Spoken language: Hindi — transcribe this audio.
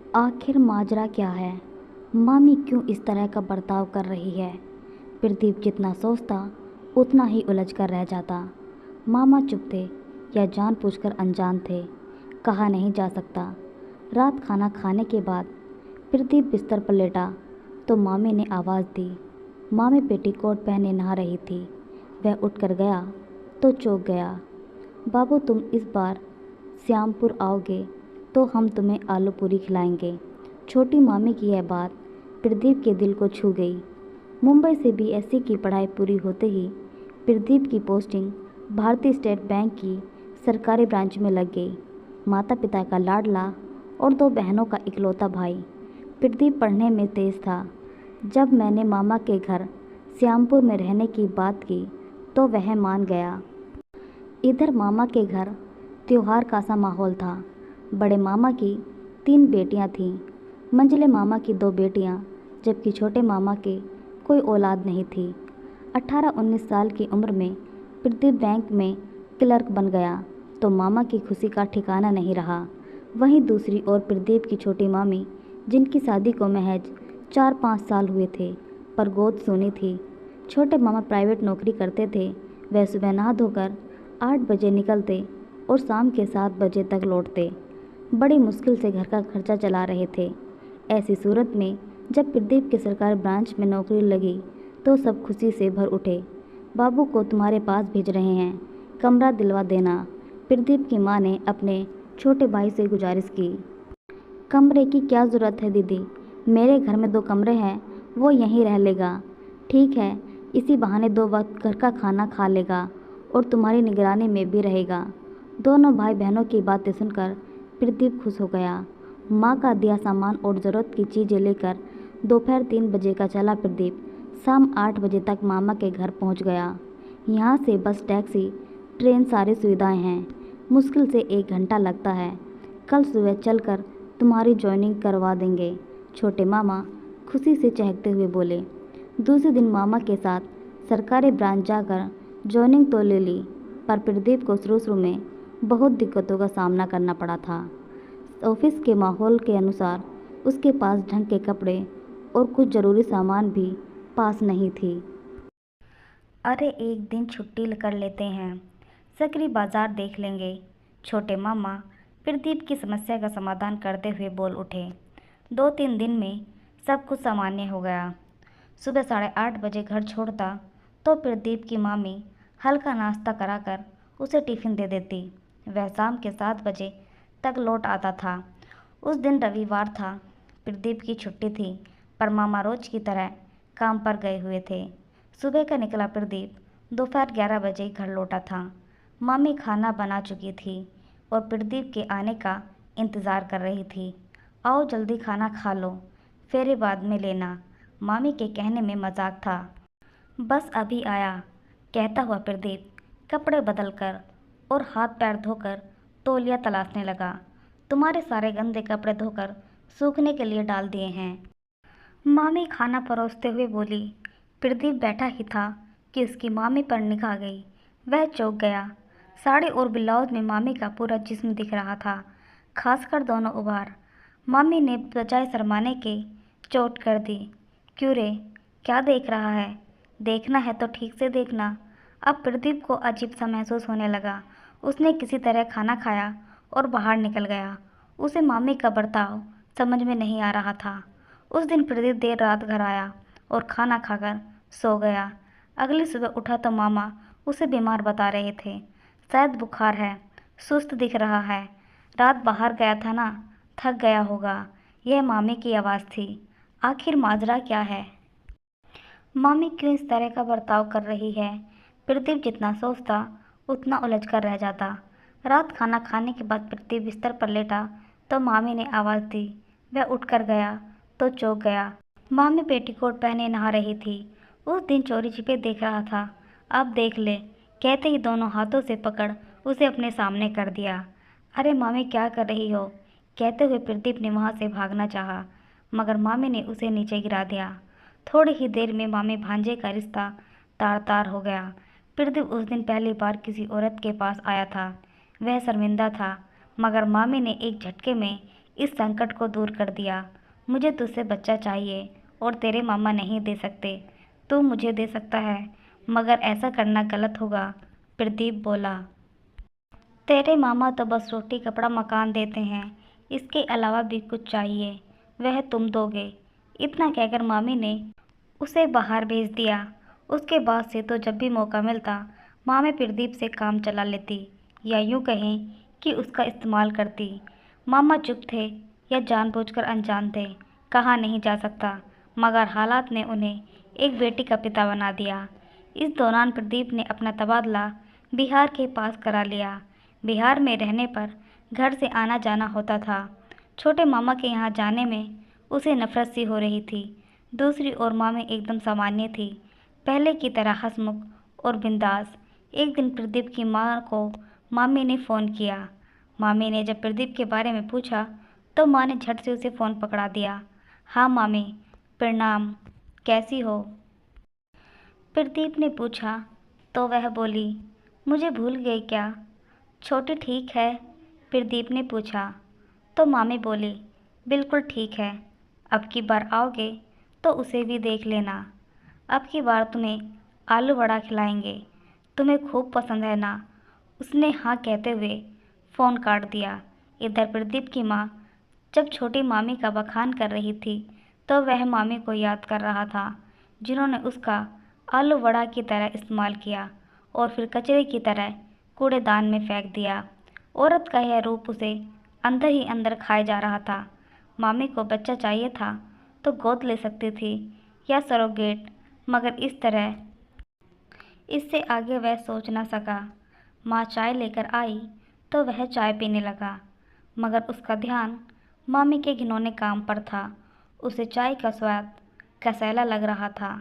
आखिर माजरा क्या है? मामी क्यों इस तरह का बर्ताव कर रही है? प्रदीप जितना सोचता उतना ही उलझ कर रह जाता। मामा चुप थे या जानबूझकर अनजान थे, कहा नहीं जा सकता। रात खाना खाने के बाद प्रदीप बिस्तर पर लेटा तो मामी ने आवाज़ दी। मामी पेटीकोट पहने नहा रही थी। वह उठकर गया तो चौंक गया। बाबू, तुम इस बार श्यामपुर आओगे तो हम तुम्हें आलू पूरी खिलाएंगे। छोटी मामी की यह बात प्रदीप के दिल को छू गई। मुंबई से बीएससी की पढ़ाई पूरी होते ही प्रदीप की पोस्टिंग भारतीय स्टेट बैंक की सरकारी ब्रांच में लग गई। माता पिता का लाडला और दो बहनों का इकलौता भाई। प्रदीप पढ़ने में तेज था। जब मैंने मामा के घर श्यामपुर में रहने की बात की तो वह मान गया। इधर मामा के घर त्योहार का सा माहौल था। बड़े मामा की 3 बेटियां थीं, मंझले मामा की 2 बेटियां, जबकि छोटे मामा के कोई औलाद नहीं थी। 18-19 साल की उम्र में प्रदीप बैंक में क्लर्क बन गया तो मामा की खुशी का ठिकाना नहीं रहा। वहीं दूसरी ओर प्रदीप की छोटी मामी, जिनकी शादी को महज 4-5 साल हुए थे, पर गोद सूनी थी। छोटे मामा प्राइवेट नौकरी करते थे। वह सुबह नहा धोकर 8 बजे निकलते और शाम के 7 बजे तक लौटते। बड़ी मुश्किल से घर का खर्चा चला रहे थे। ऐसी सूरत में जब प्रदीप के सरकारी ब्रांच में नौकरी लगी तो सब खुशी से भर उठे। बाबू को तुम्हारे पास भेज रहे हैं, कमरा दिलवा देना। प्रदीप की माँ ने अपने छोटे भाई से गुजारिश की। कमरे की क्या ज़रूरत है दीदी, मेरे घर में 2 कमरे हैं, वो यहीं रह लेगा। ठीक है, इसी बहाने 2 वक्त घर का खाना खा लेगा और तुम्हारी निगरानी में भी रहेगा। दोनों भाई बहनों की बातें सुनकर प्रदीप खुश हो गया। माँ का दिया सामान और ज़रूरत की चीज़ें लेकर दोपहर 3 बजे का चला प्रदीप शाम 8 बजे तक मामा के घर पहुँच गया। यहाँ से बस, टैक्सी, ट्रेन सारी सुविधाएं हैं। मुश्किल से 1 घंटा लगता है। कल सुबह चलकर तुम्हारी ज्वाइनिंग करवा देंगे। छोटे मामा खुशी से चहकते हुए बोले। दूसरे दिन मामा के साथ सरकारी ब्रांच जाकर ज्वाइनिंग तो ले ली, पर प्रदीप को शुरू में बहुत दिक्कतों का सामना करना पड़ा था। ऑफिस के माहौल के अनुसार उसके पास ढंग के कपड़े और कुछ ज़रूरी सामान भी पास नहीं थी। अरे एक दिन छुट्टी कर लेते हैं, सकरी बाजार देख लेंगे। छोटे मामा प्रदीप की समस्या का समाधान करते हुए बोल उठे। 2-3 दिन में सब कुछ सामान्य हो गया। सुबह 8:30 बजे घर छोड़ता तो प्रदीप की मामी हल्का नाश्ता कराकर उसे टिफ़िन दे देती। वह शाम के 7 बजे तक लौट आता था। उस दिन रविवार था, प्रदीप की छुट्टी थी, पर मामा रोज की तरह काम पर गए हुए थे। सुबह का निकला प्रदीप दोपहर 11 बजे घर लौटा था। मामी खाना बना चुकी थी और प्रदीप के आने का इंतज़ार कर रही थी। आओ जल्दी खाना खा लो, फेरे बाद में लेना। मामी के कहने में मजाक था। बस अभी आया, कहता हुआ प्रदीप कपड़े बदलकर और हाथ पैर धोकर तौलिया तलाशने लगा। तुम्हारे सारे गंदे कपड़े धोकर सूखने के लिए डाल दिए हैं, मामी खाना परोसते हुए बोली। प्रदीप बैठा ही था कि उसकी मामी पर निगाह गई। वह चौंक गया। साड़ी और ब्लाउज में मामी का पूरा जिस्म दिख रहा था, खासकर दोनों उभार। मामी ने बजाय शर्माने के चोट कर दी। क्यों रे, क्या देख रहा है? देखना है तो ठीक से देखना। अब प्रदीप को अजीब सा महसूस होने लगा। उसने किसी तरह खाना खाया और बाहर निकल गया। उसे मामी का बर्ताव समझ में नहीं आ रहा था। उस दिन प्रदीप देर रात घर आया और खाना खाकर सो गया। अगली सुबह उठा तो मामा उसे बीमार बता रहे थे। शायद बुखार है, सुस्त दिख रहा है। रात बाहर गया था ना, थक गया होगा। यह मामी की आवाज़ थी। आखिर माजरा क्या है? मामी क्यों इस तरह का बर्ताव कर रही है? प्रदीप जितना सोचता उतना उलझ कर रह जाता। रात खाना खाने के बाद प्रदीप बिस्तर पर लेटा तो मामी ने आवाज़ दी। वह उठकर गया तो चौंक गया। मामी पेटीकोट पहने नहा रही थी। उस दिन चोरी छिपे देख रहा था, अब देख ले, कहते ही दोनों हाथों से पकड़ उसे अपने सामने कर दिया। अरे मामी, क्या कर रही हो? कहते हुए प्रदीप ने वहाँ से भागना चाहा, मगर मामी ने उसे नीचे गिरा दिया। थोड़ी ही देर में मामी भांजे का रिश्ता तार तार हो गया। प्रदीप उस दिन पहली बार किसी औरत के पास आया था। वह शर्मिंदा था, मगर मामी ने एक झटके में इस संकट को दूर कर दिया। मुझे तुझसे बच्चा चाहिए और तेरे मामा नहीं दे सकते। तू मुझे दे सकता है, मगर ऐसा करना गलत होगा। प्रदीप बोला। तेरे मामा तो बस रोटी कपड़ा मकान देते हैं, इसके अलावा भी कुछ चाहिए वह तुम दोगे। इतना कहकर मामी ने उसे बाहर भेज दिया। उसके बाद से तो जब भी मौका मिलता मामी प्रदीप से काम चला लेती, या यूँ कहें कि उसका इस्तेमाल करती। मामा चुप थे या जानबूझकर अनजान थे, कहा नहीं जा सकता, मगर हालात ने उन्हें एक बेटी का पिता बना दिया। इस दौरान प्रदीप ने अपना तबादला बिहार के पास करा लिया। बिहार में रहने पर घर से आना जाना होता था। छोटे मामा के यहाँ जाने में उसे नफरत सी हो रही थी। दूसरी ओर मामी एकदम सामान्य थी, पहले की तरह हंसमुख और बिंदास। एक दिन प्रदीप की माँ को मामी ने फ़ोन किया। मामी ने जब प्रदीप के बारे में पूछा तो माँ ने झट से उसे फ़ोन पकड़ा दिया। हाँ मामी, प्रणाम, कैसी हो? प्रदीप ने पूछा तो वह बोली, मुझे भूल गई क्या? छोटी ठीक है? प्रदीप ने पूछा तो मामी बोली, बिल्कुल ठीक है। अब की बार आओगे तो उसे भी देख लेना। अब की बार तुम्हें आलू वड़ा खिलाएंगे, तुम्हें खूब पसंद है ना? उसने हाँ कहते हुए फ़ोन काट दिया। इधर प्रदीप की माँ जब छोटी मामी का बखान कर रही थी तो वह मामी को याद कर रहा था, जिन्होंने उसका आलू वड़ा की तरह इस्तेमाल किया और फिर कचरे की तरह कूड़ेदान में फेंक दिया। औरत का यह रूप उसे अंदर ही अंदर खाए जा रहा था। मामी को बच्चा चाहिए था तो गोद ले सकती थी या सरोगेट, मगर इस तरह इससे आगे वह सोच न सका। माँ चाय लेकर आई तो वह चाय पीने लगा, मगर उसका ध्यान मामी के घिनौने काम पर था। उसे चाय का स्वाद कसैला लग रहा था।